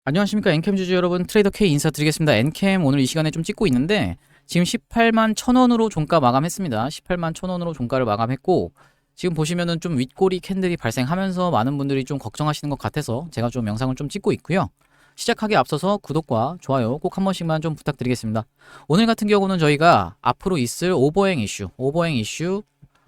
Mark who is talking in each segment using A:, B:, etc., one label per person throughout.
A: 안녕하십니까 엔캠 주주 여러분, 트레이더 K 인사드리겠습니다. 엔캠 오늘 이 시간에 좀 찍고 있는데 지금 18만 1,000원으로 종가 마감했습니다. 18만 1,000원으로 종가를 마감했고, 지금 보시면은 좀 윗꼬리 캔들이 발생하면서 많은 분들이 좀 걱정하시는 것 같아서 제가 좀 영상을 좀 찍고 있고요. 시작하기 앞서서 구독과 좋아요 꼭 한 번씩만 좀 부탁드리겠습니다. 오늘 같은 경우는 저희가 앞으로 있을 오버행 이슈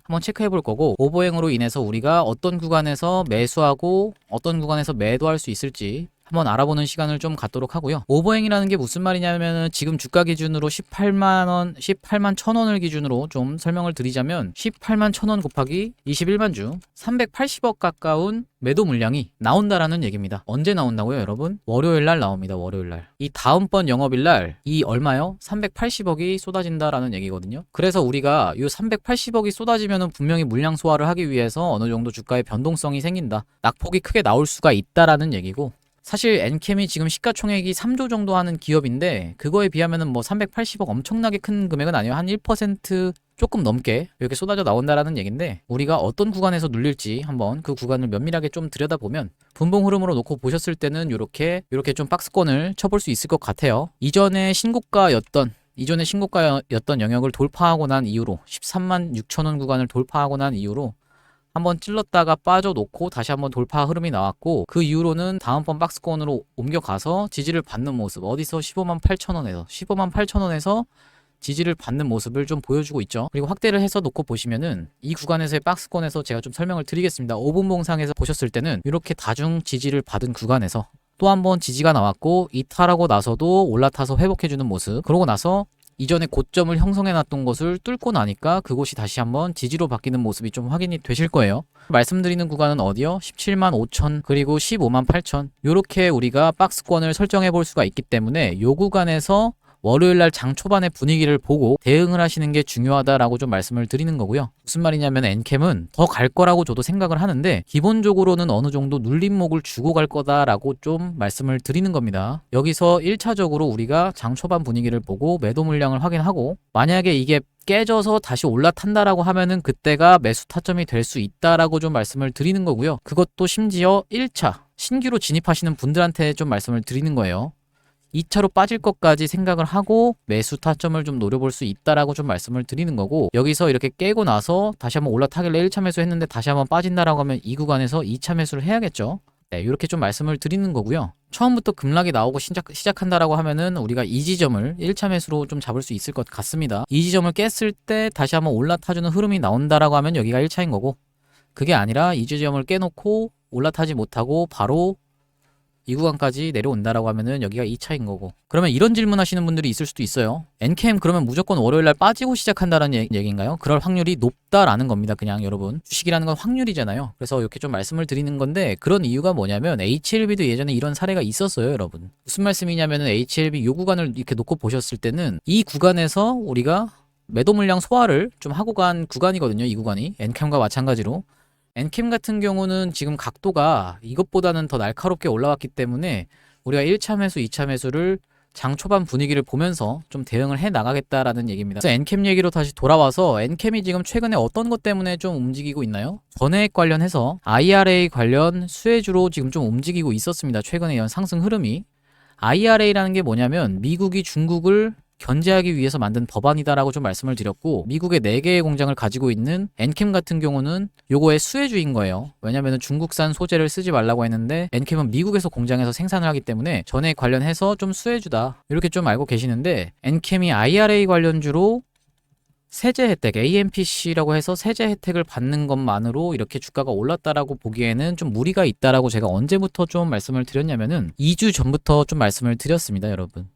A: 한번 체크해 볼 거고, 오버행으로 인해서 우리가 어떤 구간에서 매수하고 어떤 구간에서 매도할 수 있을지 한번 알아보는 시간을 좀 갖도록 하고요. 오버행이라는 게 무슨 말이냐면은 지금 주가 기준으로 18만 1,000원을 기준으로 좀 설명을 드리자면 18만 1,000원 곱하기 21만 주 380억 가까운 매도 물량이 나온다라는 얘기입니다. 언제 나온다고요, 여러분? 월요일 날 나옵니다. 월요일 날. 이 다음번 영업일 날 이 얼마요? 380억이 쏟아진다라는 얘기거든요. 그래서 우리가 이 380억이 쏟아지면은 분명히 물량 소화를 하기 위해서 어느 정도 주가의 변동성이 생긴다. 낙폭이 크게 나올 수가 있다라는 얘기고, 사실 엔캠이 지금 시가총액이 3조 정도 하는 기업인데 그거에 비하면은 뭐 380억 엄청나게 큰 금액은 아니에요. 한 1% 조금 넘게 이렇게 쏟아져 나온다라는 얘긴데, 우리가 어떤 구간에서 눌릴지 한번 그 구간을 면밀하게 좀 들여다보면 분봉 흐름으로 놓고 보셨을 때는 요렇게 좀 박스권을 쳐볼 수 있을 것 같아요. 이전에 신고가였던 영역을 돌파하고 난 이후로 13만 6천원 구간을 돌파하고 난 이후로 한번 찔렀다가 빠져놓고 다시 한번 돌파 흐름이 나왔고, 그 이후로는 다음번 박스권으로 옮겨가서 지지를 받는 모습, 어디서 15만 8천원에서 지지를 받는 모습을 좀 보여주고 있죠. 그리고 확대를 해서 놓고 보시면은 이 구간에서의 박스권에서 제가 좀 설명을 드리겠습니다. 5분봉상에서 보셨을 때는 이렇게 다중 지지를 받은 구간에서 또 한번 지지가 나왔고, 이탈하고 나서도 올라타서 회복해주는 모습, 그러고 나서 이전에 고점을 형성해놨던 것을 뚫고 나니까 그곳이 다시 한번 지지로 바뀌는 모습이 좀 확인이 되실 거예요. 말씀드리는 구간은 어디요? 17만 5천 그리고 15만 8천, 요렇게 우리가 박스권을 설정해 볼 수가 있기 때문에 요 구간에서 월요일날 장 초반의 분위기를 보고 대응을 하시는 게 중요하다라고 좀 말씀을 드리는 거고요. 무슨 말이냐면 엔캠은 더 갈 거라고 저도 생각을 하는데 기본적으로는 어느 정도 눌림목을 주고 갈 거다라고 좀 말씀을 드리는 겁니다. 여기서 1차적으로 우리가 장 초반 분위기를 보고 매도 물량을 확인하고, 만약에 이게 깨져서 다시 올라탄다라고 하면은 그때가 매수 타점이 될 수 있다라고 좀 말씀을 드리는 거고요. 그것도 심지어 1차 신규로 진입하시는 분들한테 좀 말씀을 드리는 거예요. 2차로 빠질 것까지 생각을 하고 매수 타점을 좀 노려볼 수 있다라고 좀 말씀을 드리는 거고, 여기서 이렇게 깨고 나서 다시 한번 올라타길래 1차 매수 했는데 다시 한번 빠진다라고 하면 이 구간에서 2차 매수를 해야겠죠. 네, 이렇게 좀 말씀을 드리는 거고요. 처음부터 급락이 나오고 시작한다라고 하면은 우리가 이 지점을 1차 매수로 좀 잡을 수 있을 것 같습니다. 이 지점을 깼을 때 다시 한번 올라타주는 흐름이 나온다라고 하면 여기가 1차인 거고, 그게 아니라 이 지점을 깨놓고 올라타지 못하고 바로 이 구간까지 내려온다라고 하면은 여기가 2차인 거고. 그러면 이런 질문 하시는 분들이 있을 수도 있어요. 엔캠 그러면 무조건 월요일날 빠지고 시작한다는 얘기인가요? 그럴 확률이 높다라는 겁니다. 그냥 여러분, 주식이라는 건 확률이잖아요. 그래서 이렇게 좀 말씀을 드리는 건데, 그런 이유가 뭐냐면 HLB도 예전에 이런 사례가 있었어요, 여러분. 무슨 말씀이냐면은 HLB 요 구간을 이렇게 놓고 보셨을 때는 이 구간에서 우리가 매도 물량 소화를 좀 하고 간 구간이거든요. 이 구간이 엔캠과 마찬가지로 엔캠 같은 경우는 지금 각도가 이것보다는 더 날카롭게 올라왔기 때문에 우리가 1차 매수, 2차 매수를 장 초반 분위기를 보면서 좀 대응을 해 나가겠다라는 얘기입니다. 그래서 엔캠 얘기로 다시 돌아와서, 엔캠이 지금 최근에 어떤 것 때문에 좀 움직이고 있나요? 전액 관련해서 IRA 관련 수혜주로 지금 좀 움직이고 있었습니다. 최근에 이런 상승 흐름이. IRA라는 게 뭐냐면 미국이 중국을 견제하기 위해서 만든 법안이다라고 좀 말씀을 드렸고, 미국의 4개의 공장을 가지고 있는 엔캠 같은 경우는 요거의 수혜주인 거예요. 왜냐면은 중국산 소재를 쓰지 말라고 했는데 엔캠은 미국에서 공장에서 생산을 하기 때문에 전에 관련해서 좀 수혜주다, 이렇게 좀 알고 계시는데, 엔캠이 IRA 관련주로 세제 혜택, AMPC라고 해서 세제 혜택을 받는 것만으로 이렇게 주가가 올랐다라고 보기에는 좀 무리가 있다라고 제가 언제부터 좀 말씀을 드렸냐면은 2주 전부터 좀 말씀을 드렸습니다, 여러분.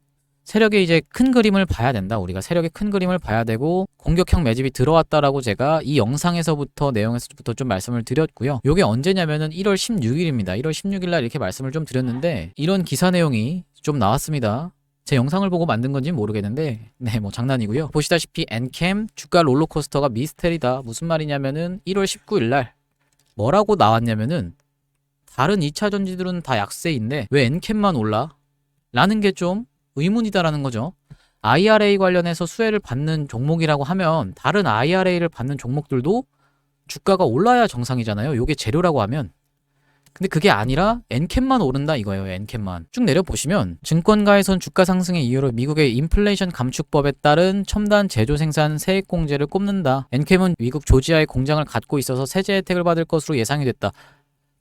A: 세력의 이제 큰 그림을 봐야 된다. 우리가 세력의 큰 그림을 봐야 되고, 공격형 매집이 들어왔다라고 제가 이 영상에서부터 내용에서부터 좀 말씀을 드렸고요. 요게 언제냐면은 1월 16일입니다. 1월 16일 날 이렇게 말씀을 좀 드렸는데 이런 기사 내용이 좀 나왔습니다. 제 영상을 보고 만든 건지 모르겠는데, 네, 뭐 장난이고요. 보시다시피 엔캠 주가 롤러코스터가 미스테리다. 무슨 말이냐면은 1월 19일 날 뭐라고 나왔냐면은 다른 2차 전지들은 다 약세인데 왜 엔캠만 올라? 라는 게 좀 의문이다라는 거죠. IRA 관련해서 수혜를 받는 종목이라고 하면 다른 IRA를 받는 종목들도 주가가 올라야 정상이잖아요. 요게 재료라고 하면. 근데 그게 아니라 엔캡만 오른다 이거예요. 엔캡만. 쭉 내려보시면 증권가에선 주가 상승의 이유로 미국의 인플레이션 감축법에 따른 첨단 제조 생산 세액공제를 꼽는다. 엔캡은 미국 조지아에 공장을 갖고 있어서 세제 혜택을 받을 것으로 예상이 됐다.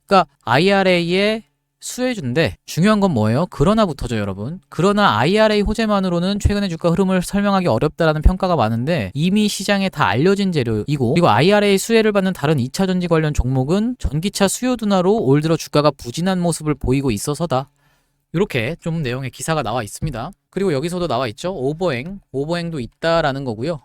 A: 그러니까 IRA의 수혜주인데 중요한 건 뭐예요? 그러나 붙어죠, 여러분. 그러나 IRA 호재만으로는 최근의 주가 흐름을 설명하기 어렵다라는 평가가 많은데 이미 시장에 다 알려진 재료이고, 그리고 IRA 수혜를 받는 다른 2차 전지 관련 종목은 전기차 수요 둔화로 올 들어 주가가 부진한 모습을 보이고 있어서다. 이렇게 좀 내용의 기사가 나와 있습니다. 그리고 여기서도 나와 있죠. 오버행도 있다라는 거고요.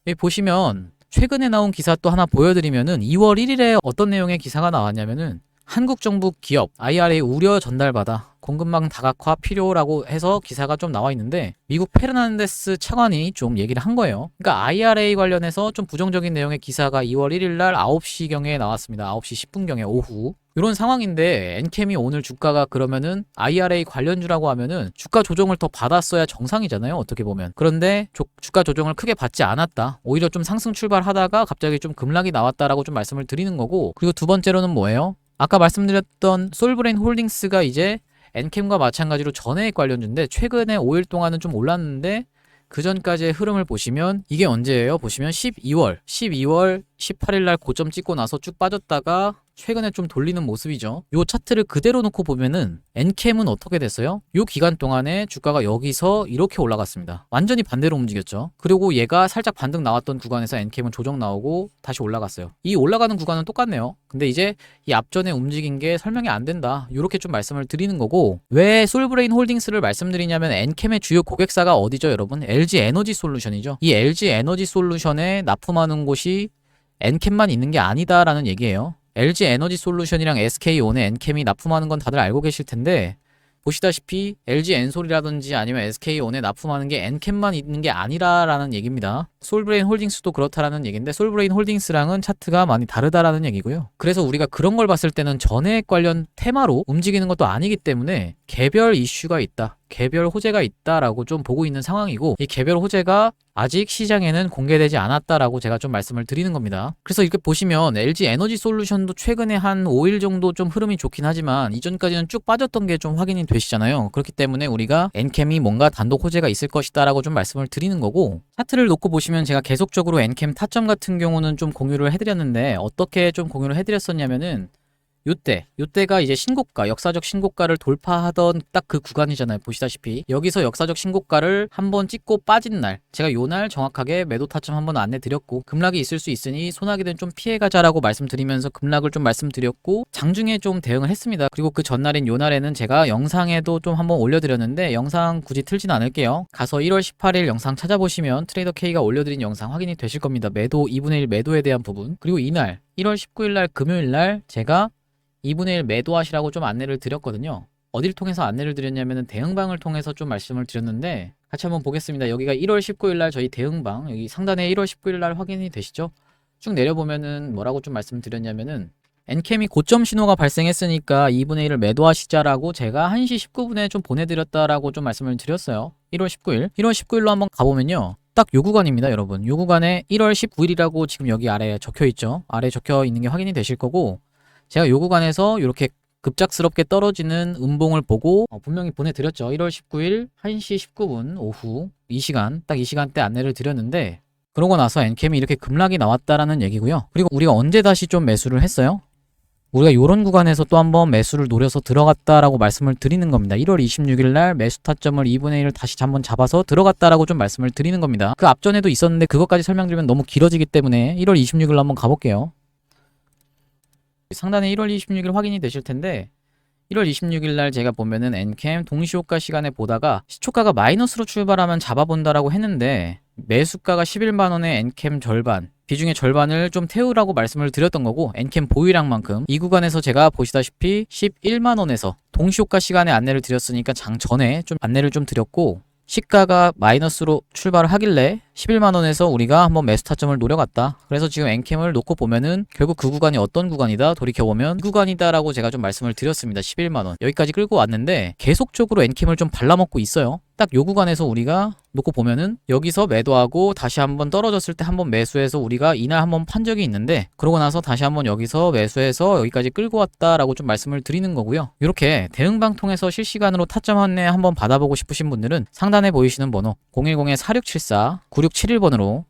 A: 여기 보시면 최근에 나온 기사 또 하나 보여드리면은 2월 1일에 어떤 내용의 기사가 나왔냐면은 한국 정부 기업 IRA 우려 전달받아 공급망 다각화 필요라고 해서 기사가 좀 나와 있는데 미국 페르난데스 차관이 좀 얘기를 한 거예요. 그러니까 IRA 관련해서 좀 부정적인 내용의 기사가 2월 1일 날 9시경에 나왔습니다. 9시 10분경에 오후. 이런 상황인데 엔캠이 오늘 주가가 그러면은 IRA 관련주라고 하면은 주가 조정을 더 받았어야 정상이잖아요. 어떻게 보면. 그런데 주가 조정을 크게 받지 않았다. 오히려 좀 상승 출발하다가 갑자기 좀 급락이 나왔다라고 좀 말씀을 드리는 거고, 그리고 두 번째로는 뭐예요? 아까 말씀드렸던 솔브레인 홀딩스가 이제 엔캠과 마찬가지로 전해액 관련주인데 최근에 5일 동안은 좀 올랐는데 그 전까지의 흐름을 보시면 이게 언제예요? 보시면 12월 18일 날 고점 찍고 나서 쭉 빠졌다가 최근에 좀 돌리는 모습이죠. 요 차트를 그대로 놓고 보면은 엔캠은 어떻게 됐어요? 요 기간 동안에 주가가 여기서 이렇게 올라갔습니다. 완전히 반대로 움직였죠. 그리고 얘가 살짝 반등 나왔던 구간에서 엔캠은 조정 나오고 다시 올라갔어요. 이 올라가는 구간은 똑같네요. 근데 이제 이 앞전에 움직인 게 설명이 안 된다. 이렇게 좀 말씀을 드리는 거고, 왜 솔브레인 홀딩스를 말씀드리냐면 엔캠의 주요 고객사가 어디죠, 여러분? LG 에너지 솔루션이죠. 이 LG 에너지 솔루션에 납품하는 곳이 엔캠만 있는 게 아니다라는 얘기예요. LG 에너지 솔루션이랑 SK온에 엔캠이 납품하는 건 다들 알고 계실 텐데, 보시다시피 LG 엔솔이라든지 아니면 SK온에 납품하는 게 엔캠만 있는 게 아니라라는 얘기입니다. 솔브레인 홀딩스도 그렇다라는 얘기인데 솔브레인 홀딩스랑은 차트가 많이 다르다라는 얘기고요. 그래서 우리가 그런 걸 봤을 때는 전해액 관련 테마로 움직이는 것도 아니기 때문에 개별 이슈가 있다, 개별 호재가 있다라고 좀 보고 있는 상황이고, 이 개별 호재가 아직 시장에는 공개되지 않았다라고 제가 좀 말씀을 드리는 겁니다. 그래서 이렇게 보시면 LG 에너지 솔루션도 최근에 한 5일 정도 좀 흐름이 좋긴 하지만 이전까지는 쭉 빠졌던 게 좀 확인이 되시잖아요. 그렇기 때문에 우리가 엔캠이 뭔가 단독 호재가 있을 것이다라고 좀 말씀을 드리는 거고, 차트를 놓고 보시면 제가 계속적으로 엔캠 타점 같은 경우는 좀 공유를 해드렸는데 어떻게 좀 공유를 해드렸었냐면은 요때가 이제 신고가, 역사적 신고가를 돌파하던 딱 그 구간이잖아요. 보시다시피 여기서 역사적 신고가를 한번 찍고 빠진 날, 제가 요 날 정확하게 매도 타점 한번 안내 드렸고, 급락이 있을 수 있으니 소나기는 좀 피해가자라고 말씀드리면서 급락을 좀 말씀드렸고 장중에 좀 대응을 했습니다. 그리고 그 전날인 요 날에는 제가 영상에도 좀 한번 올려드렸는데 영상 굳이 틀진 않을게요. 가서 1월 18일 영상 찾아보시면 트레이더 K가 올려드린 영상 확인이 되실 겁니다. 매도 2분의 1 매도에 대한 부분. 그리고 이날 1월 19일 날 금요일 날 제가 2분의 1 매도하시라고 좀 안내를 드렸거든요. 어딜 통해서 안내를 드렸냐면은 대응방을 통해서 좀 말씀을 드렸는데 같이 한번 보겠습니다. 여기가 1월 19일 날 저희 대응방, 여기 상단에 1월 19일 날 확인이 되시죠? 쭉 내려보면은 뭐라고 좀 말씀드렸냐면은 엔캠이 고점 신호가 발생했으니까 2분의 1을 매도하시자라고 제가 1시 19분에 좀 보내드렸다라고 좀 말씀을 드렸어요. 1월 19일. 1월 19일로 한번 가보면요. 딱 요 구간입니다, 여러분. 요 구간에 1월 19일이라고 지금 여기 아래에 적혀 있죠. 아래에 적혀 있는 게 확인이 되실 거고, 제가 요 구간에서 이렇게 급작스럽게 떨어지는 음봉을 보고 분명히 보내드렸죠. 1월 19일 1시 19분 오후 이 시간대 안내를 드렸는데, 그러고 나서 엔캠이 이렇게 급락이 나왔다라는 얘기고요. 그리고 우리가 언제 다시 좀 매수를 했어요? 우리가 요런 구간에서 또 한번 매수를 노려서 들어갔다라고 말씀을 드리는 겁니다. 1월 26일 날 매수 타점을 2분의 1을 다시 한번 잡아서 들어갔다라고 좀 말씀을 드리는 겁니다. 그 앞전에도 있었는데 그것까지 설명드리면 너무 길어지기 때문에 1월 26일로 한번 가볼게요. 상단에 1월 26일 확인이 되실 텐데 1월 26일 날 제가 보면은 엔캠 동시호가 시간에 보다가 시초가가 마이너스로 출발하면 잡아본다라고 했는데 매수가가 11만원에 엔캠 절반, 비중의 절반을 좀 태우라고 말씀을 드렸던 거고, 엔캠 보유량만큼 이 구간에서 제가 보시다시피 11만원에서 동시호가 시간에 안내를 드렸으니까 장 전에 좀 안내를 좀 드렸고, 시가가 마이너스로 출발을 하길래 11만원에서 우리가 한번 매수 타점을 노려갔다. 그래서 지금 엔캠을 놓고 보면은 결국 그 구간이 어떤 구간이다? 돌이켜보면 이 구간이다 라고 제가 좀 말씀을 드렸습니다. 11만원 여기까지 끌고 왔는데 계속적으로 엔캠을 좀 발라먹고 있어요. 딱 요 구간에서 우리가 놓고 보면은 여기서 매도하고 다시 한번 떨어졌을 때 한번 매수해서 우리가 이날 한번 판 적이 있는데, 그러고 나서 다시 한번 여기서 매수해서 여기까지 끌고 왔다라고 좀 말씀을 드리는 거고요. 이렇게 대응방 통해서 실시간으로 타점 한내 한번 받아보고 싶으신 분들은 상단에 보이시는 번호 010-4674-9671번으로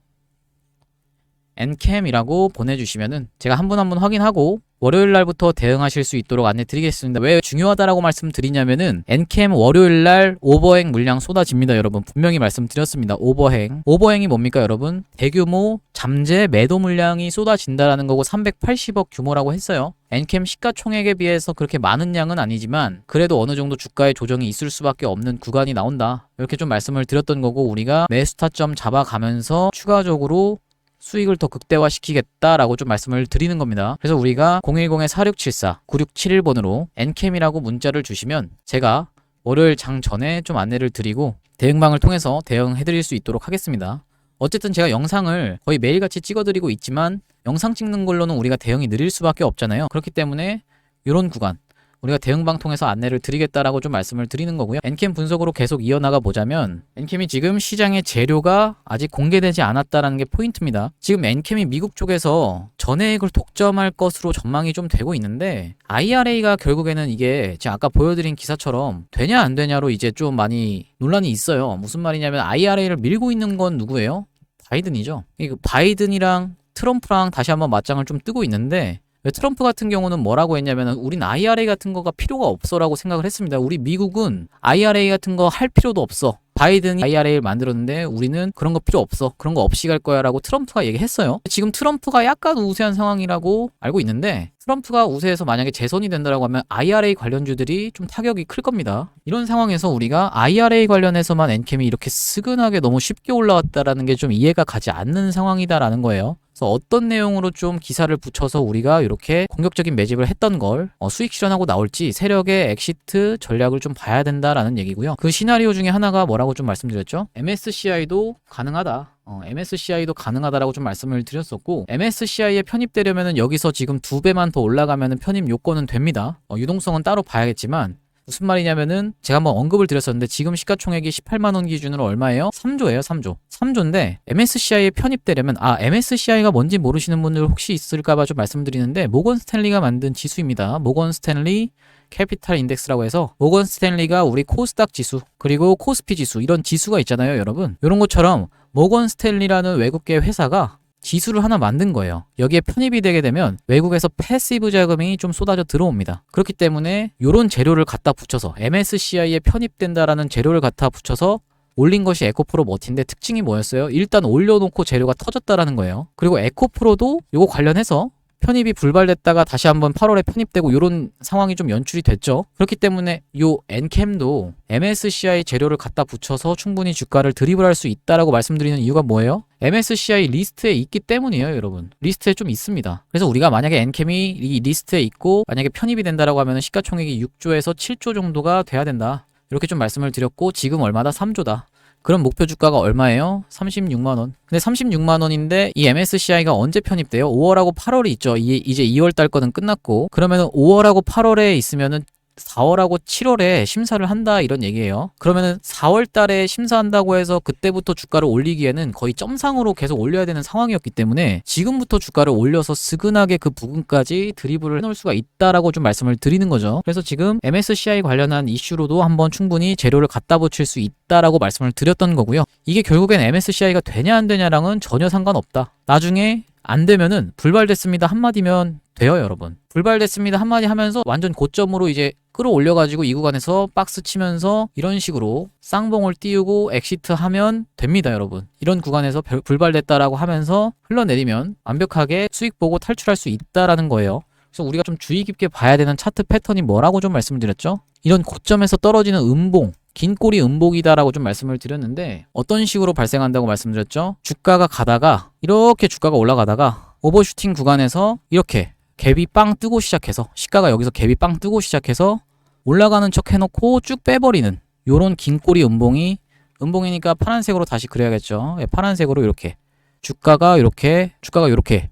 A: 엔캠이라고 보내주시면은 제가 한 분 한 분 확인하고 월요일 날부터 대응하실 수 있도록 안내 드리겠습니다. 왜 중요하다라고 말씀드리냐면은 엔캠 월요일 날 오버행 물량 쏟아집니다. 여러분 분명히 말씀드렸습니다. 오버행이 뭡니까 여러분? 대규모 잠재 매도 물량이 쏟아진다라는 거고 380억 규모라고 했어요. 엔캠 시가총액에 비해서 그렇게 많은 양은 아니지만 그래도 어느 정도 주가의 조정이 있을 수밖에 없는 구간이 나온다. 이렇게 좀 말씀을 드렸던 거고, 우리가 매수 타점 잡아가면서 추가적으로 수익을 더 극대화시키겠다라고 좀 말씀을 드리는 겁니다. 그래서 우리가 010-4674-9671번으로 엔캠이라고 문자를 주시면 제가 월요일 장 전에 좀 안내를 드리고 대응방을 통해서 대응해드릴 수 있도록 하겠습니다. 어쨌든 제가 영상을 거의 매일같이 찍어드리고 있지만 영상 찍는 걸로는 우리가 대응이 느릴 수밖에 없잖아요. 그렇기 때문에 이런 구간 우리가 대응방 통해서 안내를 드리겠다라고 좀 말씀을 드리는 거고요. 엔캠 분석으로 계속 이어나가 보자면 엔캠이 지금 시장의 재료가 아직 공개되지 않았다라는 게 포인트입니다. 지금 엔캠이 미국 쪽에서 전해액을 독점할 것으로 전망이 좀 되고 있는데 IRA가 결국에는 이게 제가 아까 보여드린 기사처럼 되냐 안 되냐로 이제 좀 많이 논란이 있어요. 무슨 말이냐면 IRA를 밀고 있는 건 누구예요? 바이든이죠. 바이든이랑 트럼프랑 다시 한번 맞짱을 좀 뜨고 있는데, 트럼프 같은 경우는 뭐라고 했냐면 우린 IRA 같은 거가 필요가 없어라고 생각을 했습니다. 우리 미국은 IRA 같은 거 할 필요도 없어. 바이든이 IRA를 만들었는데 우리는 그런 거 필요 없어. 그런 거 없이 갈 거야 라고 트럼프가 얘기했어요. 지금 트럼프가 약간 우세한 상황이라고 알고 있는데, 트럼프가 우세해서 만약에 재선이 된다라고 하면 IRA 관련주들이 좀 타격이 클 겁니다. 이런 상황에서 우리가 IRA 관련해서만 엔캠이 이렇게 스근하게 너무 쉽게 올라왔다라는 게 좀 이해가 가지 않는 상황이다라는 거예요. 그래서 어떤 내용으로 좀 기사를 붙여서 우리가 이렇게 공격적인 매집을 했던 걸 수익 실현하고 나올지 세력의 엑시트 전략을 좀 봐야 된다라는 얘기고요. 그 시나리오 중에 하나가 뭐라고 좀 말씀드렸죠? MSCI도 가능하다. MSCI도 가능하다라고 좀 말씀을 드렸었고, MSCI에 편입되려면은 여기서 지금 2배만 더 올라가면은 편입 요건은 됩니다. 유동성은 따로 봐야겠지만, 무슨 말이냐면은 제가 한번 언급을 드렸었는데 지금 시가총액이 18만원 기준으로 얼마예요? 3조예요. 3조인데 MSCI에 편입되려면 MSCI가 뭔지 모르시는 분들 혹시 있을까봐 좀 말씀드리는데, 모건 스탠리가 만든 지수입니다. 모건 스탠리 캐피탈 인덱스라고 해서 모건 스탠리가 우리 코스닥 지수 그리고 코스피 지수 이런 지수가 있잖아요 여러분. 이런 것처럼 모건 스탠리라는 외국계 회사가 지수를 하나 만든 거예요. 여기에 편입이 되게 되면 외국에서 패시브 자금이 좀 쏟아져 들어옵니다. 그렇기 때문에 이런 재료를 갖다 붙여서 MSCI에 편입된다라는 재료를 갖다 붙여서 올린 것이 에코프로 머티인데, 특징이 뭐였어요? 일단 올려놓고 재료가 터졌다라는 거예요. 그리고 에코프로도 이거 관련해서 편입이 불발됐다가 다시 한번 8월에 편입되고 이런 상황이 좀 연출이 됐죠. 그렇기 때문에 요 엔캠도 MSCI 재료를 갖다 붙여서 충분히 주가를 드리블할 수 있다라고 말씀드리는 이유가 뭐예요? MSCI 리스트에 있기 때문이에요 여러분. 리스트에 좀 있습니다. 그래서 우리가 만약에 엔캠이 이 리스트에 있고 만약에 편입이 된다라고 하면 시가총액이 6조에서 7조 정도가 돼야 된다, 이렇게 좀 말씀을 드렸고, 지금 얼마다? 3조다. 그럼 목표 주가가 얼마예요? 36만원. 근데 36만원인데 이 MSCI가 언제 편입돼요? 5월하고 8월이 있죠. 이제 2월달 거는 끝났고, 그러면은 5월하고 8월에 있으면은 4월하고 7월에 심사를 한다 이런 얘기예요. 그러면은 4월 달에 심사한다고 해서 그때부터 주가를 올리기에는 거의 점상으로 계속 올려야 되는 상황이었기 때문에 지금부터 주가를 올려서 스근하게 그 부분까지 드리블을 해놓을 수가 있다라고 좀 말씀을 드리는 거죠. 그래서 지금 MSCI 관련한 이슈로도 한번 충분히 재료를 갖다 붙일 수 있다라고 말씀을 드렸던 거고요. 이게 결국엔 MSCI가 되냐 안 되냐랑은 전혀 상관없다. 나중에 안 되면은 불발됐습니다 한마디면 돼요 여러분. 불발됐습니다 한마디 하면서 완전 고점으로 이제 끌어올려가지고 이 구간에서 박스 치면서 이런 식으로 쌍봉을 띄우고 엑시트 하면 됩니다 여러분. 이런 구간에서 불발됐다라고 하면서 흘러내리면 완벽하게 수익 보고 탈출할 수 있다라는 거예요. 그래서 우리가 좀 주의 깊게 봐야 되는 차트 패턴이 뭐라고 좀 말씀드렸죠? 이런 고점에서 떨어지는 음봉, 긴 꼬리 음봉이다라고 좀 말씀을 드렸는데, 어떤 식으로 발생한다고 말씀드렸죠? 주가가 가다가 이렇게 주가가 올라가다가 오버슈팅 구간에서 이렇게 갭이 빵 뜨고 시작해서, 시가가 여기서 갭이 빵 뜨고 시작해서 올라가는 척 해놓고 쭉 빼버리는 요런 긴 꼬리 음봉이 음봉이니까 파란색으로 다시 그려야겠죠. 예, 파란색으로 이렇게 주가가 이렇게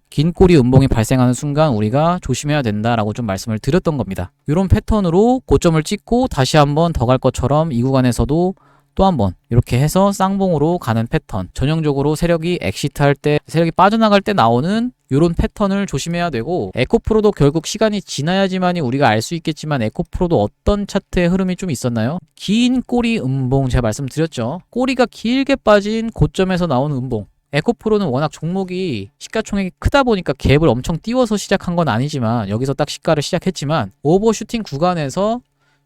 A: 긴 꼬리 음봉이 발생하는 순간 우리가 조심해야 된다라고 좀 말씀을 드렸던 겁니다. 이런 패턴으로 고점을 찍고 다시 한번 더 갈 것처럼 이 구간에서도 또 한번 이렇게 해서 쌍봉으로 가는 패턴, 전형적으로 세력이 엑시트할 때, 세력이 빠져나갈 때 나오는 이런 패턴을 조심해야 되고, 에코프로도 결국 시간이 지나야지만이 우리가 알 수 있겠지만 에코프로도 어떤 차트의 흐름이 좀 있었나요? 긴 꼬리 음봉, 제가 말씀드렸죠. 꼬리가 길게 빠진 고점에서 나온 음봉. 에코프로는 워낙 종목이 시가총액이 크다 보니까 갭을 엄청 띄워서 시작한 건 아니지만, 여기서 딱 시가를 시작했지만 오버슈팅 구간에서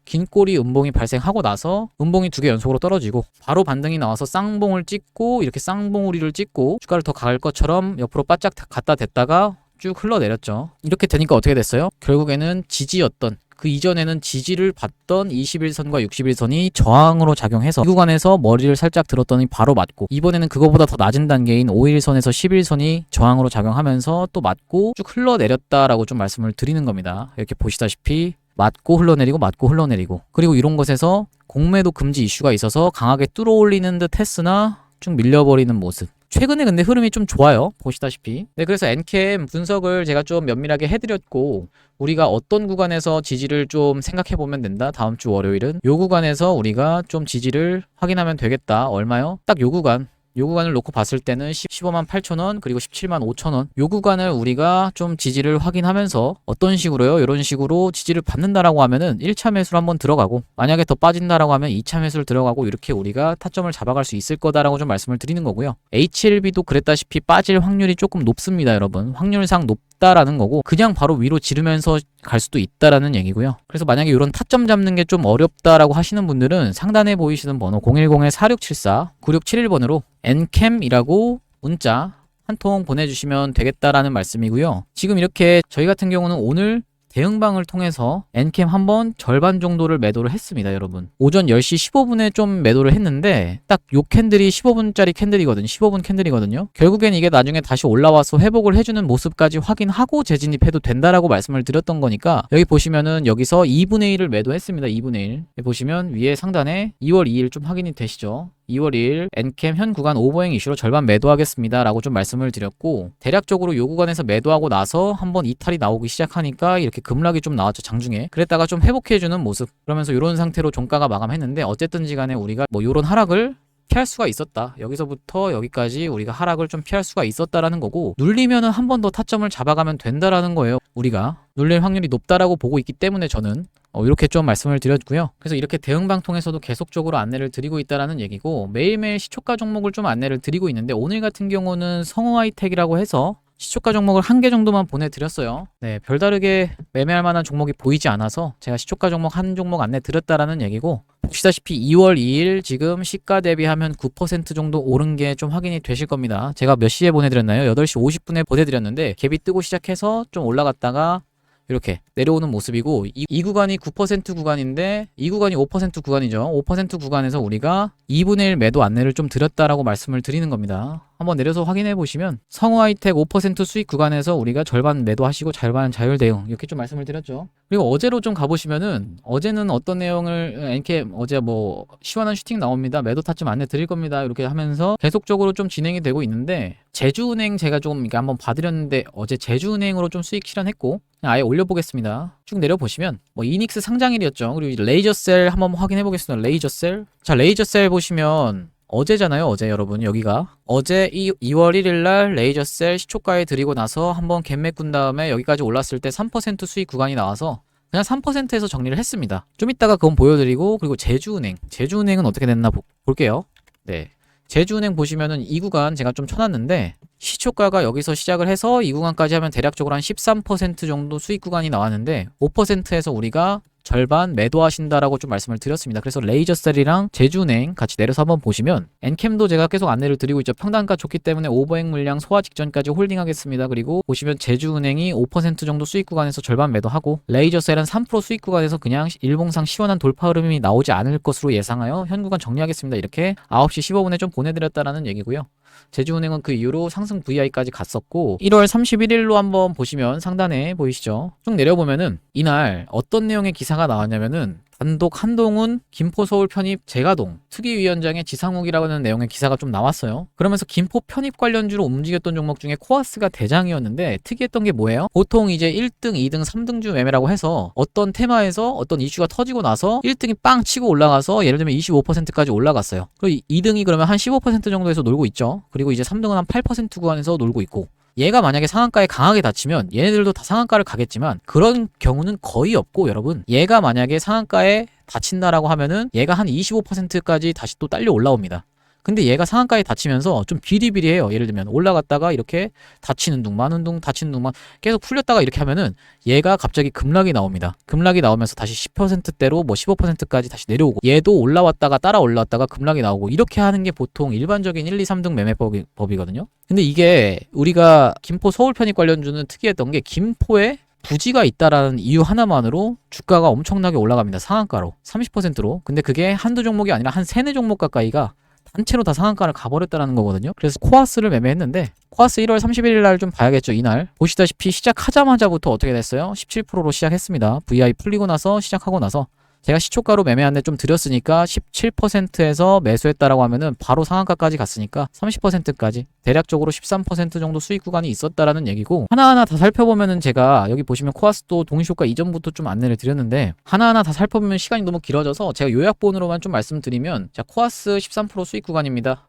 A: 긴 꼬리 음봉이 발생하고 나서 음봉이 2개 연속으로 떨어지고 바로 반등이 나와서 쌍봉을 찍고, 이렇게 쌍봉우리를 찍고 주가를 더 갈 것처럼 옆으로 바짝 갖다 댔다가 쭉 흘러내렸죠. 이렇게 되니까 어떻게 됐어요? 결국에는 지지였던, 그 이전에는 지지를 받던 21선과 61선이 저항으로 작용해서 이 구간에서 머리를 살짝 들었더니 바로 맞고, 이번에는 그거보다 더 낮은 단계인 51선에서 11선이 저항으로 작용하면서 또 맞고 쭉 흘러내렸다라고 좀 말씀을 드리는 겁니다. 이렇게 보시다시피 맞고 흘러내리고 맞고 흘러내리고, 그리고 이런 것에서 공매도 금지 이슈가 있어서 강하게 뚫어올리는 듯 했으나 쭉 밀려버리는 모습. 최근에 근데 흐름이 좀 좋아요. 보시다시피. 네, 그래서 엔캠 분석을 제가 좀 면밀하게 해드렸고, 우리가 어떤 구간에서 지지를 좀 생각해보면 된다. 다음 주 월요일은 요 구간에서 우리가 좀 지지를 확인하면 되겠다. 얼마요? 딱 요 구간. 요 구간을 놓고 봤을 때는 15만 8천원 그리고 17만 5천원, 요 구간을 우리가 좀 지지를 확인하면서 어떤 식으로요? 이런 식으로 지지를 받는다라고 하면은 1차 매수를 한번 들어가고, 만약에 더 빠진다라고 하면 2차 매수를 들어가고, 이렇게 우리가 타점을 잡아갈 수 있을 거다라고 좀 말씀을 드리는 거고요. HLB도 그랬다시피 빠질 확률이 조금 높습니다, 여러분. 확률상 높다라는 거고, 그냥 바로 위로 지르면서 갈 수도 있다라는 얘기고요. 그래서 만약에 이런 타점 잡는 게 좀 어렵다라고 하시는 분들은 상단에 보이시는 번호 010-4674-9671번으로 엔캠이라고 문자 한 통 보내주시면 되겠다라는 말씀이고요. 지금 이렇게 저희 같은 경우는 오늘 대응방을 통해서 엔캠 한번 절반 정도를 매도를 했습니다, 여러분. 오전 10시 15분에 좀 매도를 했는데 딱 요 캔들이 15분짜리 캔들이거든요. 15분 캔들이거든요. 결국엔 이게 나중에 다시 올라와서 회복을 해주는 모습까지 확인하고 재진입해도 된다라고 말씀을 드렸던 거니까, 여기 보시면은 여기서 2분의 1을 매도했습니다. 2분의 1. 여기 보시면 위에 상단에 2월 2일 좀 확인이 되시죠? 2월 2일 엔캠 현 구간 오버행 이슈로 절반 매도하겠습니다 라고 좀 말씀을 드렸고, 대략적으로 요 구간에서 매도하고 나서 한번 이탈이 나오기 시작하니까 이렇게 급락이 좀 나왔죠, 장중에. 그랬다가 좀 회복해주는 모습, 그러면서 이런 상태로 종가가 마감했는데, 어쨌든지 간에 우리가 뭐 요런 하락을 피할 수가 있었다. 여기서부터 여기까지 우리가 하락을 좀 피할 수가 있었다라는 거고, 눌리면은 한 번 더 타점을 잡아가면 된다라는 거예요. 우리가 눌릴 확률이 높다라고 보고 있기 때문에 저는 이렇게 좀 말씀을 드렸고요. 그래서 이렇게 대응방 통해서도 계속적으로 안내를 드리고 있다라는 얘기고, 매일매일 시초가 종목을 좀 안내를 드리고 있는데, 오늘 같은 경우는 성우하이텍이라고 해서 시초가 종목을 1개 정도만 보내드렸어요. 네, 별다르게 매매할 만한 종목이 보이지 않아서 제가 시초가 종목 한 종목 안내 드렸다라는 얘기고, 보시다시피 2월 2일 지금 시가 대비하면 9% 정도 오른 게 좀 확인이 되실 겁니다. 제가 몇 시에 보내드렸나요? 8시 50분에 보내드렸는데 갭이 뜨고 시작해서 좀 올라갔다가 이렇게 내려오는 모습이고, 이 구간이 9% 구간인데 이 구간이 5% 구간이죠. 5% 구간에서 우리가 2분의 1 매도 안내를 좀 드렸다라고 말씀을 드리는 겁니다. 한번 내려서 확인해 보시면 성우하이텍 5% 수익 구간에서 우리가 절반 매도하시고 절반 자율 대응, 이렇게 좀 말씀을 드렸죠. 그리고 어제로 좀 가보시면은, 어제는 어떤 내용을 엔캠 어제 뭐 시원한 슈팅 나옵니다, 매도 타점 안내 드릴 겁니다, 이렇게 하면서 계속적으로 좀 진행이 되고 있는데, 제주은행 제가 좀 이렇게 한번 봐드렸는데 어제 제주은행으로 좀 수익 실현했고, 그냥 아예 올려보겠습니다. 쭉 내려보시면 뭐 이닉스 상장일이었죠. 그리고 레이저셀 한번 확인해 보겠습니다. 레이저셀, 자 레이저셀 보시면 어제잖아요. 어제 여러분, 여기가 어제 2월 1일 날 레이저셀 시초가에 드리고 나서 한번 갭 메꾼 다음에 여기까지 올랐을 때 3% 수익 구간이 나와서 그냥 3%에서 정리를 했습니다. 좀 이따가 그건 보여드리고, 그리고 제주은행은 어떻게 됐나 볼게요. 네, 제주은행 보시면은 이 구간 제가 좀 쳐놨는데, 시초가가 여기서 시작을 해서 이 구간까지 하면 대략적으로 한 13% 정도 수익 구간이 나왔는데, 5%에서 우리가 절반 매도하신다라고 좀 말씀을 드렸습니다. 그래서 레이저셀이랑 제주은행 같이 내려서 한번 보시면, 엔캠도 제가 계속 안내를 드리고 있죠. 평단가 좋기 때문에 오버행 물량 소화 직전까지 홀딩하겠습니다. 그리고 보시면 제주은행이 5% 정도 수익 구간에서 절반 매도하고, 레이저셀은 3% 수익 구간에서 그냥 일봉상 시원한 돌파 흐름이 나오지 않을 것으로 예상하여 현 구간 정리하겠습니다. 이렇게 9시 15분에 좀 보내드렸다라는 얘기고요. 제주은행은 그 이후로 상승 VI까지 갔었고, 1월 31일로 한번 보시면 상단에 보이시죠? 쭉 내려보면은 이날 어떤 내용의 기사가 나왔냐면은, 단독 한동훈 김포 서울 편입 재가동 특위위원장의 지상욱이라고 하는 내용의 기사가 좀 나왔어요. 그러면서 김포 편입 관련주로 움직였던 종목 중에 코아스가 대장이었는데 특이했던 게 뭐예요? 보통 이제 1등, 2등, 3등주 매매라고 해서 어떤 테마에서 어떤 이슈가 터지고 나서 1등이 빵 치고 올라가서 예를 들면 25%까지 올라갔어요. 그리고 2등이 그러면 한 15% 정도에서 놀고 있죠. 그리고 이제 3등은 한 8% 구간에서 놀고 있고, 얘가 만약에 상한가에 강하게 닫히면 얘네들도 다 상한가를 가겠지만 그런 경우는 거의 없고, 여러분, 얘가 만약에 상한가에 닫힌다라고 하면은 얘가 한 25%까지 다시 또 딸려 올라옵니다. 근데 얘가 상한가에 닫히면서 좀 비리비리해요. 예를 들면 올라갔다가 이렇게 닫히는 둥 마는 둥 닫히는 둥만 계속 풀렸다가 이렇게 하면은 얘가 갑자기 급락이 나옵니다. 급락이 나오면서 다시 10%대로 뭐 15%까지 다시 내려오고, 얘도 올라왔다가 따라 올라왔다가 급락이 나오고, 이렇게 하는 게 보통 일반적인 1, 2, 3등 매매법이거든요. 근데 이게 우리가 김포 서울 편입 관련주는 특이했던 게 김포에 부지가 있다라는 이유 하나만으로 주가가 엄청나게 올라갑니다. 상한가로 30%로. 근데 그게 한두 종목이 아니라 한 3, 4종목 가까이가 단체로 다 상한가를 가버렸다는 거거든요. 그래서 코아스를 매매했는데, 코아스 1월 31일 날 좀 봐야겠죠. 이날 보시다시피 시작하자마자부터 어떻게 됐어요? 17%로 시작했습니다. VI 풀리고 나서 시작하고 나서 제가 시초가로 매매한데 좀 드렸으니까 17%에서 매수했다라고 하면은 바로 상한가까지 갔으니까 30%까지 대략적으로 13% 정도 수익 구간이 있었다라는 얘기고, 하나하나 다 살펴보면은 제가 여기 보시면 코아스도 동시효과 이전부터 좀 안내를 드렸는데 하나하나 다 살펴보면 시간이 너무 길어져서 제가 요약본으로만 좀 말씀드리면, 자, 코아스 13% 수익 구간입니다.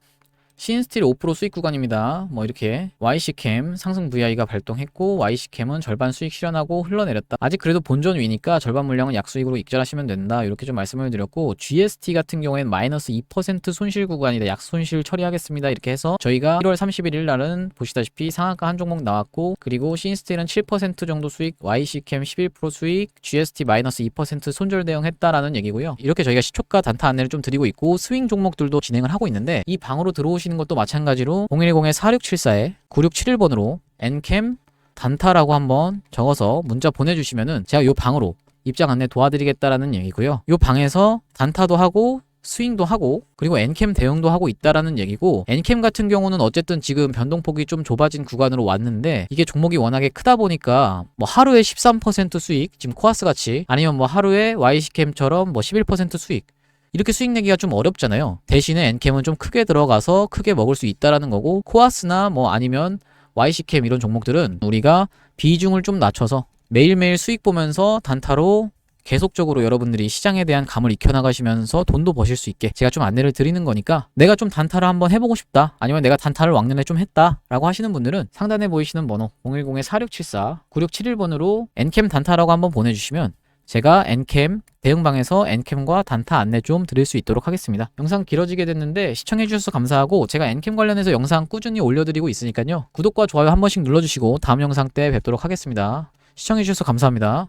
A: 신스틸 5% 수익 구간입니다. 뭐 이렇게 YC캠 상승 VI가 발동했고, YC캠은 절반 수익 실현하고 흘러내렸다. 아직 그래도 본전 위니까 절반 물량은 약수익으로 익절하시면 된다. 이렇게 좀 말씀을 드렸고, GST 같은 경우에는 마이너스 2% 손실 구간이다. 약손실 처리하겠습니다. 이렇게 해서 저희가 1월 31일 날은 보시다시피 상한가 한 종목 나왔고, 그리고 신스틸은 7% 정도 수익, YC캠 11% 수익, GST 마이너스 2% 손절 대응했다라는 얘기고요. 이렇게 저희가 시초가 단타 안내를 좀 드리고 있고, 스윙 종목들도 진행을 하고 있는데, 이 방으로 들어오시는 것도 마찬가지로 010-4674에 9671번으로 엔캠 단타라고 한번 적어서 문자 보내주시면은 제가 요 방으로 입장 안내 도와드리겠다라는 얘기고요. 요 방에서 단타도 하고 스윙도 하고 그리고 엔캠 대응도 하고 있다라는 얘기고, 엔캠 같은 경우는 어쨌든 지금 변동폭이 좀 좁아진 구간으로 왔는데, 이게 종목이 워낙에 크다 보니까 뭐 하루에 13% 수익, 지금 코아스 같이, 아니면 뭐 하루에 YC캠처럼 뭐 11% 수익, 이렇게 수익 내기가 좀 어렵잖아요. 대신에 엔캠은 좀 크게 들어가서 크게 먹을 수 있다라는 거고, 코아스나 뭐 아니면 YC캠 이런 종목들은 우리가 비중을 좀 낮춰서 매일매일 수익 보면서 단타로 계속적으로 여러분들이 시장에 대한 감을 익혀나가시면서 돈도 버실 수 있게 제가 좀 안내를 드리는 거니까, 내가 좀 단타를 한번 해보고 싶다, 아니면 내가 단타를 왕년에 좀 했다 라고 하시는 분들은 상단에 보이시는 번호 010-4674 9671번으로 엔캠 단타라고 한번 보내주시면 제가 엔캠 대응방에서 엔캠과 단타 안내 좀 드릴 수 있도록 하겠습니다. 영상 길어지게 됐는데 시청해주셔서 감사하고, 제가 엔캠 관련해서 영상 꾸준히 올려드리고 있으니까요. 구독과 좋아요 한 번씩 눌러주시고 다음 영상 때 뵙도록 하겠습니다. 시청해주셔서 감사합니다.